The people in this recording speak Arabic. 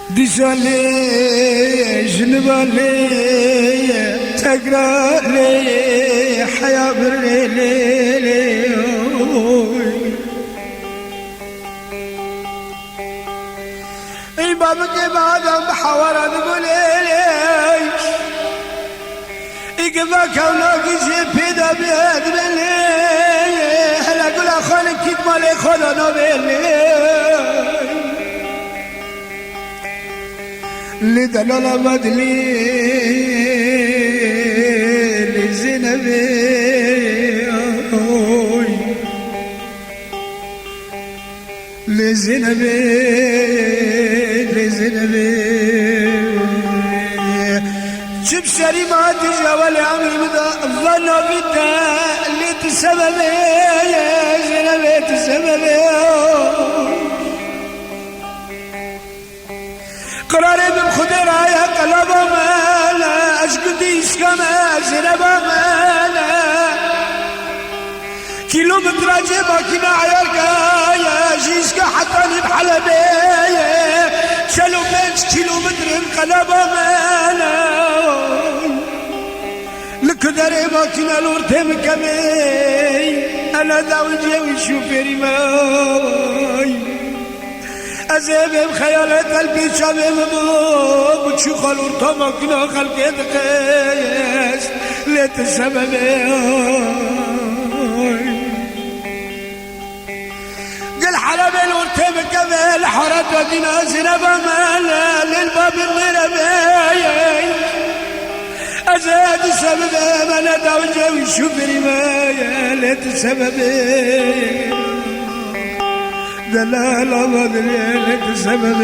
ديسالي جنبالي تقرالي حيا برليلي بابك بعد محاورة تقولي يقفاك وناقي زيبيدا بيد بلي هلا قول أخوانك كتمالي خدنا بلي لدلال بدلي لزينبي لزينبي شوف سري ما تجاوز عمري مدى الظن بدا اللي تسببي يا زينبي تسببي قراري بخدرة يا قلب مالا اشقدي اسكما زينبا مالا كيلومتر جيبا كنا عياركا يا جيسكا حتى بحلبي شالو بيش كيلومتر انقلب مالا لكدري ما كنا لورتي مكمي انا داوي جاوي شوفيري ماي ازيب بخيالات قلبي شابي مبوب وتشوخ لورتا ما كنا خلقي دقيس ليت السببي قل حلبي لورتي مكمي الحرد ودينا زنبا مالا للباب المربي أزاد السبب أنا داوي جاوي شوفري ما يا ليت السبب دلال الله ليت السبب